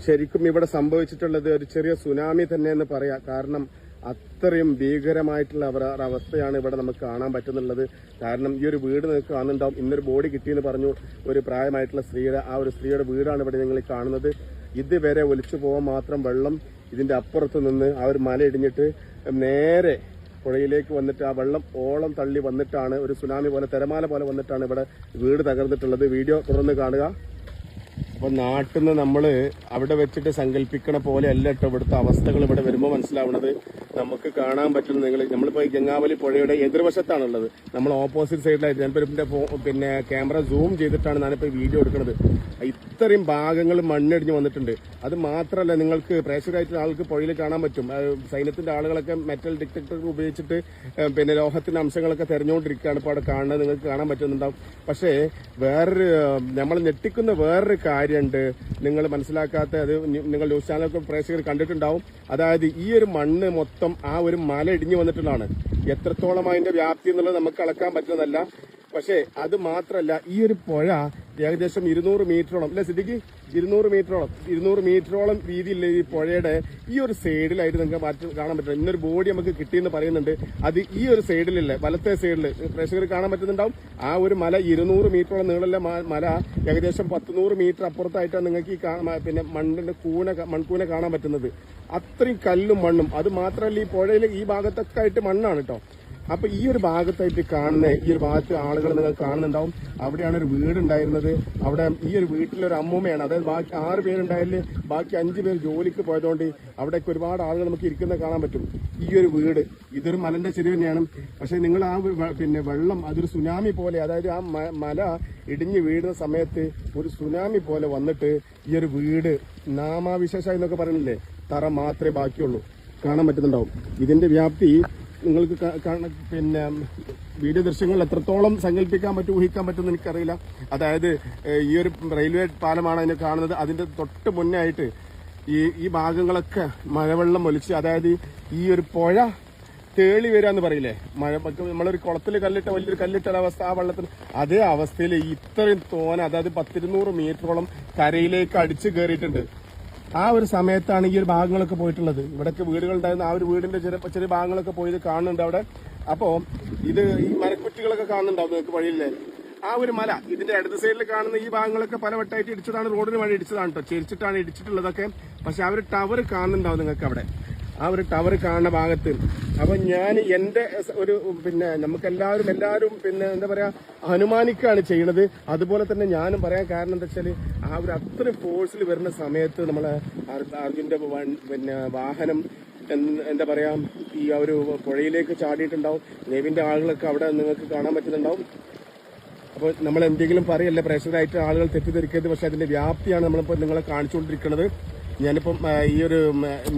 ശരിക്കും ഇവിടെ സംഭവിച്ചിട്ടുള്ളത് ഒരു ചെറിയ സുനാമി തന്നെ എന്ന് പറയാം. കാരണം അത്രയും ഭീകരമായിട്ടുള്ള അവസ്ഥയാണ് ഇവിടെ നമുക്ക് കാണാൻ പറ്റുന്നുള്ളത്. കാരണം ഈ ഒരു വീട് നിങ്ങൾക്ക് കാണുന്നുണ്ടാവും. ഇന്നൊരു ബോഡി കിട്ടിയെന്ന് പറഞ്ഞു, ഒരു പ്രായമായിട്ടുള്ള സ്ത്രീയുടെ. ആ ഒരു സ്ത്രീയുടെ വീടാണ് ഇവിടെ നിങ്ങൾ കാണുന്നത്. ഇതുവരെ ഒലിച്ചു പോകാൻ മാത്രം വെള്ളം ഇതിന്റെ അപ്പുറത്ത് നിന്ന് ആ ഒരു മല ഇടിഞ്ഞിട്ട് നേരെ പുഴയിലേക്ക് വന്നിട്ട് ആ വെള്ളം ഓളം തള്ളി വന്നിട്ടാണ് ഒരു സുനാമി പോലെ തിരമാല പോലെ വന്നിട്ടാണ് ഇവിടെ വീട് തകർന്നിട്ടുള്ളത്. വീഡിയോ തുറന്ന് കാണുക. അപ്പൊ നാട്ടിൽ നിന്ന് നമ്മള് അവിടെ വെച്ചിട്ട് സങ്കല്പിക്കണ പോലെ അല്ല കേട്ടോ ഇവിടുത്തെ അവസ്ഥകൾ. ഇവിടെ വരുമ്പോൾ മനസ്സിലാവുന്നത് നമുക്ക് കാണാൻ പറ്റുന്ന നമ്മളിപ്പോ ഈ ഗംഗാവലി പുഴയുടെ എതിർവശത്താണുള്ളത്. നമ്മൾ ഓപ്പോസിറ്റ് സൈഡിലായിട്ട് ഞാനിപ്പോ പിന്നെ ക്യാമറ സൂം ചെയ്തിട്ടാണ് ഞാനിപ്പോ വീഡിയോ എടുക്കുന്നത്. ഇത്രയും ഭാഗങ്ങൾ മണ്ണിടിഞ്ഞ് വന്നിട്ടുണ്ട്. അത് മാത്രമല്ല, നിങ്ങൾക്ക് പ്രേക്ഷകരായിട്ടുള്ള ആൾക്ക് പുഴയിൽ കാണാൻ പറ്റും. സൈന്യത്തിന്റെ ആളുകളൊക്കെ മെറ്റൽ ഡിറ്റക്ടർ ഉപയോഗിച്ചിട്ട് പിന്നെ ലോഹത്തിന്റെ അംശങ്ങളൊക്കെ തെരഞ്ഞുകൊണ്ടിരിക്കുകയാണ് ഇപ്പോൾ അവിടെ കാണുന്നത്. നിങ്ങൾക്ക് കാണാൻ പറ്റുന്നുണ്ടാവും. പക്ഷേ നമ്മൾ ഞെട്ടിക്കുന്ന വേറൊരു കാര്യമുണ്ട് നിങ്ങൾ മനസ്സിലാക്കാത്ത. അത് നിങ്ങൾ ന്യൂസ് ചാനലൊക്കെ പ്രേക്ഷകർ കണ്ടിട്ടുണ്ടാവും. അതായത് ഈ ഒരു മണ്ണ് മൊത്തം ആ ഒരു മല ഇടിഞ്ഞു വന്നിട്ടുള്ളതാണ്. എത്രത്തോളം അതിന്റെ വ്യാപ്തി എന്നുള്ളത് നമുക്ക് അളക്കാൻ പറ്റുന്നതല്ല. പക്ഷേ അത് മാത്രമല്ല, ഈ ഒരു പുഴ ഏകദേശം 200 മീറ്ററോളം അല്ലെ സിദ്ദിഖ്, 200 മീറ്ററോളം വീതിയില്ല ഈ പുഴയുടെ ഈ ഒരു സൈഡിലായിട്ട് നിങ്ങൾക്ക് കാണാൻ പറ്റില്ല. ഇന്നൊരു ബോഡി നമുക്ക് കിട്ടിയെന്ന് പറയുന്നുണ്ട്. അത് ഈ ഒരു സൈഡിലല്ലേ, വലത്തെ സൈഡിൽ പ്രേക്ഷകർ കാണാൻ പറ്റുന്നുണ്ടാവും. ആ ഒരു മല 200 മീറ്ററോളം നീളമുള്ള മല ഏകദേശം 100 മീറ്റർ അപ്പുറത്തായിട്ടാണ് നിങ്ങൾക്ക് ഈ പിന്നെ മൺകൂന കാണാൻ പറ്റുന്നത്. അത്രയും കല്ലും മണ്ണും. അത് മാത്രമല്ല, ഈ പുഴയിൽ ഈ ഭാഗത്തൊക്കെ ആയിട്ട് മണ്ണാണ് കേട്ടോ. അപ്പൊ ഈ ഒരു ഭാഗത്തായിട്ട് കാണുന്ന ഈ ഒരു ഭാഗത്ത് ആളുകൾ നിങ്ങൾ കാണുന്നുണ്ടാവും. അവിടെയാണ് ഒരു വീടുണ്ടായിരുന്നത്. അവിടെ ഈ ഒരു വീട്ടിലൊരു അമ്മൂമ്മയാണ്. അതായത് ബാക്കി 6 പേരുണ്ടായാലും ബാക്കി 5 പേർ ജോലിക്ക് പോയതുകൊണ്ട് അവിടേക്ക് ഒരുപാട് ആളുകൾ നമുക്ക് ഇരിക്കുന്നത് കാണാൻ പറ്റും. ഈ ഒരു വീട് ഇതൊരു മലന്റെ ചെരുവ് തന്നെയാണ്. പക്ഷെ നിങ്ങൾ ആ പിന്നെ വെള്ളം അതൊരു സുനാമി പോലെ, അതായത് ആ മല ഇടിഞ്ഞ് വീഴുന്ന സമയത്ത് ഒരു സുനാമി പോലെ വന്നിട്ട് ഈ ഒരു വീട് നാമാവിശേഷ എന്നൊക്കെ പറയുന്നില്ലേ, തറ മാത്രമേ ബാക്കിയുള്ളൂ. കാണാൻ പറ്റുന്നുണ്ടാവും. ഇതിന്റെ വ്യാപ്തി നിങ്ങൾക്ക് പിന്നെ വീഡിയോ ദൃശ്യങ്ങൾ എത്രത്തോളം സങ്കല്പിക്കാൻ പറ്റും, ഊഹിക്കാൻ പറ്റുമെന്ന് എനിക്കറിയില്ല. അതായത് ഈ ഒരു റെയിൽവേ പാലമാണ് അതിനെ കാണുന്നത്. അതിന്റെ തൊട്ട് മുന്നേ ആയിട്ട് ഈ ഭാഗങ്ങളൊക്കെ മഴവെള്ളം ഒലിച്ച്, അതായത് ഈ ഒരു പുഴ തേളി വരാന്ന് പറയില്ലേ, നമ്മളൊരു കുളത്തിൽ കല്ലിട്ട വലിയൊരു കല്ലിട്ട അവസ്ഥ, ആ വെള്ളത്തിന് അതേ അവസ്ഥയിൽ ഇത്രയും തോന, അതായത് 100-200 മീറ്ററോളം കരയിലേക്ക് അടിച്ചു കയറിയിട്ടുണ്ട്. ആ ഒരു സമയത്താണ് ഈ ഒരു ഭാഗങ്ങളൊക്കെ പോയിട്ടുള്ളത്. ഇവിടൊക്കെ വീടുകൾ ഉണ്ടായിരുന്ന ആ ഒരു വീടിന്റെ ചെറിയ ഭാഗങ്ങളൊക്കെ പോയത് കാണുന്നുണ്ട് അവിടെ. അപ്പോ ഇത് ഈ മരക്കുറ്റികളൊക്കെ കാണുന്നുണ്ടാവും നിങ്ങൾക്ക് വഴിയില്ലേ. ആ ഒരു മല ഇതിന്റെ ഇടത് സൈഡിൽ കാണുന്ന ഈ ഭാഗങ്ങളൊക്കെ പലവട്ടമായിട്ട് ഇടിച്ചതാണ്, റോഡിന് വഴി ഇടിച്ചതാണ് കേട്ടോ, ചെരിച്ചിട്ടാണ് ഇടിച്ചിട്ടുള്ളതൊക്കെ. പക്ഷെ ആ ഒരു ടവർ കാണുന്നുണ്ടാവും നിങ്ങൾക്ക് അവിടെ, ആ ഒരു ടവർ കാണുന്ന ഭാഗത്ത്. അപ്പൊ ഞാൻ എന്റെ ഒരു പിന്നെ എല്ലാവരും പിന്നെ എന്താ പറയാ അനുമാനിക്കുകയാണ് ചെയ്യണത്. അതുപോലെ തന്നെ ഞാനും പറയാൻ കാരണം എന്താ വെച്ചാല് ആ ഒരു അത്ര ഫോഴ്സിൽ വരുന്ന സമയത്ത് നമ്മളെ അർജുന്റെ പിന്നെ വാഹനം എന്താ പറയാ ഈ ആ ഒരു പുഴയിലേക്ക് ചാടിയിട്ടുണ്ടാവും. നേവിന്റെ ആളുകളൊക്കെ അവിടെ നിങ്ങൾക്ക് കാണാൻ പറ്റുന്നുണ്ടാവും. അപ്പോൾ നമ്മൾ എന്തെങ്കിലും പറയല്ലേ, പ്രേക്ഷകരായിട്ട് ആളുകൾ തെറ്റിദ്ധരിക്കരുത്. പക്ഷെ അതിന്റെ വ്യാപ്തിയാണ് നമ്മളിപ്പോൾ നിങ്ങളെ കാണിച്ചുകൊണ്ടിരിക്കുന്നത്. ഞാനിപ്പം ഈ ഒരു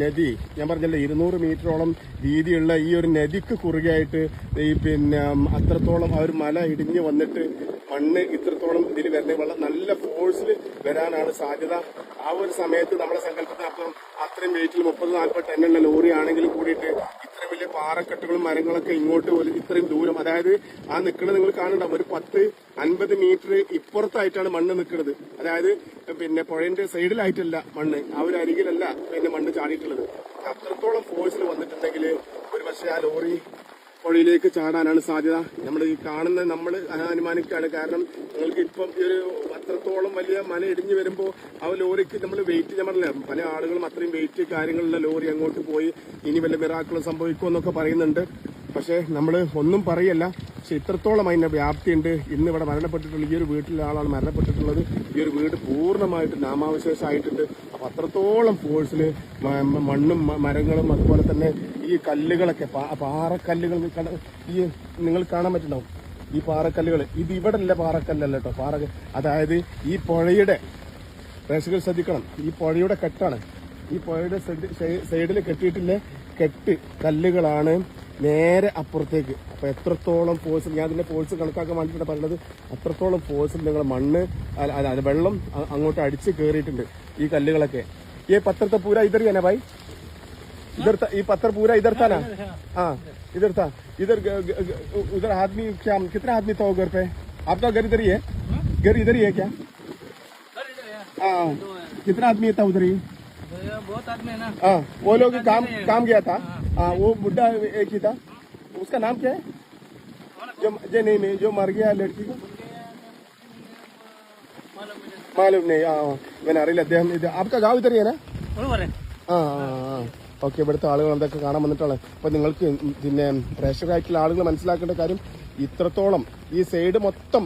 നദി ഞാൻ പറഞ്ഞല്ലോ 200 മീറ്ററോളം വീതിയുള്ള ഈ ഒരു നദിക്ക് കുറുകെയായിട്ട് ഈ പിന്നെ അത്രത്തോളം ആ ഒരു മല ഇടിഞ്ഞ് വന്നിട്ട് മണ്ണ് ഇത്രത്തോളം ഇതിൽ വരുന്ന വെള്ളം നല്ല ഫോഴ്സിൽ വരാനാണ് സാധ്യത. ആ ഒരു സമയത്ത് നമ്മളെ സങ്കല്പത്തിന് അപ്പം അത്രയും വെയിറ്റിൽ 30-40 ടണ്ണുള്ള ലോറി ആണെങ്കിലും കൂടിയിട്ട് ഇത്രയും വലിയ പാറക്കെട്ടുകളും മരങ്ങളൊക്കെ ഇങ്ങോട്ട് ഇത്രയും ദൂരം, അതായത് ആ നിൽക്കുന്നത് നിങ്ങൾ കാണുന്നുണ്ടാവും, ഒരു 10-50 മീറ്റർ ഇപ്പുറത്തായിട്ടാണ് മണ്ണ് നിൽക്കുന്നത്. അതായത് പിന്നെ പുഴന്റെ സൈഡിലായിട്ടല്ല മണ്ണ്, ആ ഒരു അരികിലല്ല പിന്നെ മണ്ണ് ചാടിയിട്ടുള്ളത്. അത്രത്തോളം ഫോഴ്സിൽ വന്നിട്ടുണ്ടെങ്കിൽ ഒരു പക്ഷേ ആ ലോറി പുഴയിലേക്ക് ചാടാനാണ് സാധ്യത. നമ്മൾ ഈ കാണുന്നത് നമ്മൾ അനുമാനിക്കുകയാണ്. കാരണം നിങ്ങൾക്ക് ഇപ്പം ഈ ഒരു അത്രത്തോളം വലിയ മല ഇടിഞ്ഞു വരുമ്പോൾ ആ ലോറിക്ക് നമ്മൾ വെയിറ്റ്, ഞാൻ പറഞ്ഞില്ല പല ആളുകളും അത്രയും വെയിറ്റ് കാര്യങ്ങളുള്ള ലോറി അങ്ങോട്ട് പോയി ഇനി വല്ല മിറാക്കിളും സംഭവിക്കുമെന്നൊക്കെ പറയുന്നുണ്ട്. പക്ഷേ നമ്മൾ ഒന്നും പറയല്ല. പക്ഷെ ഇത്രത്തോളം അതിന്റെ വ്യാപ്തിയുണ്ട്. ഇന്ന് ഇവിടെ മരണപ്പെട്ടിട്ടുള്ള ഈ ഒരു വീട്ടിലെ ആളാണ് മരണപ്പെട്ടിട്ടുള്ളത്. ഈ ഒരു വീട് പൂർണ്ണമായിട്ട് നാമാവശേഷമായിട്ടുണ്ട്. അപ്പൊ അത്രത്തോളം ഫോഴ്സിൽ മണ്ണും മരങ്ങളും അതുപോലെ തന്നെ ഈ കല്ലുകളൊക്കെ പാറക്കല്ലുകൾ ഈ നിങ്ങൾ കാണാൻ പറ്റുന്നുണ്ടാവും. ഈ പാറക്കല്ലുകൾ ഇത് ഇവിടെ അല്ല, പാറക്കല്ലല്ല കേട്ടോ, അതായത് ഈ പുഴയുടെ പ്രേക്ഷകർ ശ്രദ്ധിക്കണം, ഈ പുഴയുടെ കെട്ടാണ്. ഈ പുഴയുടെ സൈഡിൽ കെട്ടിയിട്ടില്ലേ കെട്ട് കല്ലുകളാണ് നേരെ അപ്പുറത്തേക്ക്. അപ്പൊ എത്രത്തോളം ഫോഴ്സ്, ഞാൻ അതിന്റെ ഫോഴ്സ് കണക്കാക്കാൻ വേണ്ടിയിട്ടാണ് പറയുന്നത്. അത്രത്തോളം ഫോഴ്സിൽ നിങ്ങൾ മണ്ണ് വെള്ളം അങ്ങോട്ട് അടിച്ച് കയറിയിട്ടുണ്ട് ഈ കല്ലുകളൊക്കെ. ഈ പത്രത്തെ പൂര ഇതർ തന്നെ ഭായി, इधर ये पत्थर पूरा इधर था ना? हाँ इधर था. इधर आदमी क्या, कितना आदमी था घर पे? आपका घर इधर ही है? घर इधर ही है क्या? हाँ कितना आदमी था उधर ही? बहुत आदमी है ना। हाँ वो लोग काम गया था। हाँ वो बुढ़ा एक ही था, उसका नाम क्या है जो नहीं जो मर गया लड़की को? मालूम नहीं. ഇവനെ അറിയില്ല. അദ്ദേഹം ഇത് आपका गाँव इधर ही है ना? ഓക്കെ. ഇവിടുത്തെ ആളുകൾ എന്തൊക്കെ കാണാൻ വന്നിട്ടാണ്. അപ്പൊ നിങ്ങൾക്ക് പിന്നെ പ്രേക്ഷകരായിട്ടുള്ള ആളുകൾ മനസ്സിലാക്കേണ്ട കാര്യം, ഇത്രത്തോളം ഈ സൈഡ് മൊത്തം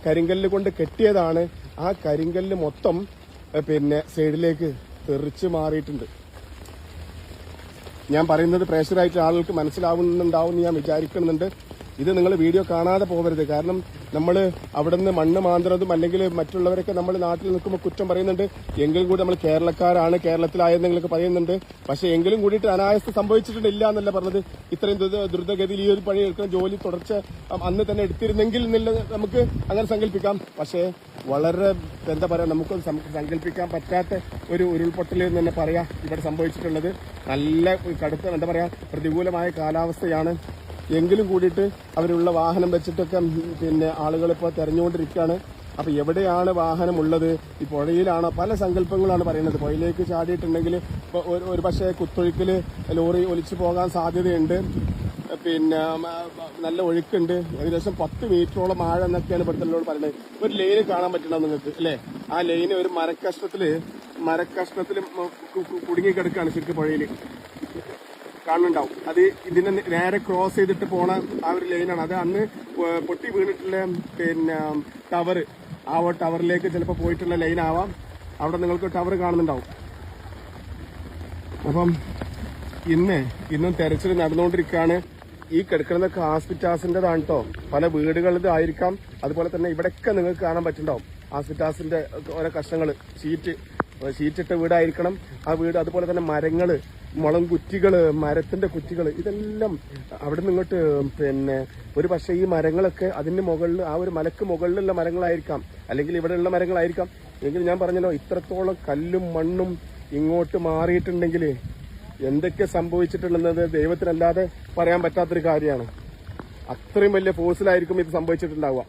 കരിങ്കല്ല് കൊണ്ട് കെട്ടിയതാണ്. ആ കരിങ്കല്ല് മൊത്തം പിന്നെ സൈഡിലേക്ക് തെറിച്ച് മാറിയിട്ടുണ്ട്. ഞാൻ പറയുന്നത് പ്രേക്ഷകരായിട്ടുള്ള ആളുകൾക്ക് മനസ്സിലാവുന്നുണ്ടാവും ഞാൻ വിചാരിക്കുന്നുണ്ട്. ഇത് നിങ്ങൾ വീഡിയോ കാണാതെ പോകരുത്. കാരണം നമ്മൾ അവിടെ നിന്ന് മണ്ണ് മാന്തുന്നതും അല്ലെങ്കിൽ മറ്റുള്ളവരൊക്കെ നമ്മൾ നാട്ടിൽ നിൽക്കുമ്പോൾ കുറ്റം പറയുന്നുണ്ട്. എങ്കിലും കൂടി നമ്മൾ കേരളക്കാരാണ്, കേരളത്തിലായെന്നെങ്കിലൊക്കെ പറയുന്നുണ്ട്. പക്ഷെ എങ്കിലും കൂടിയിട്ട് അനായാസം സംഭവിച്ചിട്ടില്ല എന്നല്ല പറഞ്ഞത്. ഇത്രയും ദ്രുതഗതിയിൽ ഈ ഒരു പണി എടുക്കുന്ന ജോലി തുടർച്ച അന്ന് തന്നെ എടുത്തിരുന്നെങ്കിൽ നമുക്ക് അങ്ങനെ സങ്കല്പിക്കാം. പക്ഷേ വളരെ എന്താ പറയാ, നമുക്ക് സങ്കല്പിക്കാൻ പറ്റാത്ത ഒരു ഉരുൾപൊട്ടൽ എന്ന് തന്നെ പറയാം ഇവിടെ സംഭവിച്ചിട്ടുള്ളത്. നല്ല കടുത്ത എന്താ പറയാ പ്രതികൂലമായ കാലാവസ്ഥയാണ്. എങ്കിലും കൂടിയിട്ട് അവരുള്ള വാഹനം വെച്ചിട്ടൊക്കെ പിന്നെ ആളുകൾ ഇപ്പോൾ തെരഞ്ഞുകൊണ്ടിരിക്കുകയാണ്. അപ്പൊ എവിടെയാണ് വാഹനം ഉള്ളത്? ഈ പുഴയിലാണ്. പല സങ്കല്പങ്ങളാണ് പറയുന്നത്. പുഴയിലേക്ക് ചാടിയിട്ടുണ്ടെങ്കിൽ ഒരു പക്ഷേ കുത്തൊഴുക്കില് ലോറി ഒലിച്ചു പോകാൻ സാധ്യതയുണ്ട്. പിന്നെ നല്ല ഒഴുക്കുണ്ട്. ഏകദേശം 10 മീറ്ററോളം ആഴ എന്നൊക്കെയാണ് ഇവിടുത്തെ പറയുന്നത്. ഒരു ലൈന് കാണാൻ പറ്റണം നിങ്ങൾക്ക് അല്ലേ? ആ ലൈന് ഒരു മരക്കഷ്ണത്തില് കുടുങ്ങിക്കിടക്കാണ് ശരിക്കും പുഴയിൽ. കാണുന്നുണ്ടാവും. അത് ഇതിനെ നേരെ ക്രോസ് ചെയ്തിട്ട് പോണ ആ ഒരു ലൈനാണ്. അത് അന്ന് പൊട്ടി വീണിട്ടുള്ള പിന്നെ ടവർ, ആ ടവറിലേക്ക് ചിലപ്പോൾ പോയിട്ടുള്ള ലൈൻ ആവാം. അവിടെ നിങ്ങൾക്ക് ടവർ കാണുന്നുണ്ടാവും. അപ്പം ഇന്നും തെരച്ചിൽ നടന്നുകൊണ്ടിരിക്കുകയാണ്. ഈ കിടക്കുന്നതൊക്കെ ഹോസ്പിറ്റാസിൻ്റെതാണ് കേട്ടോ. പല വീടുകളുടെ ആയിരിക്കാം. അതുപോലെ തന്നെ ഇവിടെയൊക്കെ നിങ്ങൾക്ക് കാണാൻ പറ്റുന്നുണ്ടാവും ഹോസ്പിറ്റാസിന്റെ ഓരോ കഷ്ണങ്ങൾ. ഷീറ്റിട്ട വീടായിരിക്കണം ആ വീട്. അതുപോലെ തന്നെ മരങ്ങള്, മുളം കുറ്റികള്, മരത്തിന്റെ കുറ്റികള്, ഇതെല്ലാം അവിടെ നിന്ന് ഇങ്ങോട്ട് പിന്നെ ഒരു പക്ഷേ ഈ മരങ്ങളൊക്കെ അതിന്റെ മുകളിൽ, ആ ഒരു മലക്ക് മുകളിലുള്ള മരങ്ങളായിരിക്കാം, അല്ലെങ്കിൽ ഇവിടെയുള്ള മരങ്ങളായിരിക്കാം. എങ്കിൽ ഞാൻ പറഞ്ഞല്ലോ, ഇത്രത്തോളം കല്ലും മണ്ണും ഇങ്ങോട്ട് മാറിയിട്ടുണ്ടെങ്കിൽ എന്തൊക്കെ സംഭവിച്ചിട്ടുണ്ടെന്നത് ദൈവത്തിനല്ലാതെ പറയാൻ പറ്റാത്തൊരു കാര്യമാണ്. അത്രയും വലിയ ഫോഴ്സിലായിരിക്കും ഇത് സംഭവിച്ചിട്ടുണ്ടാവുക.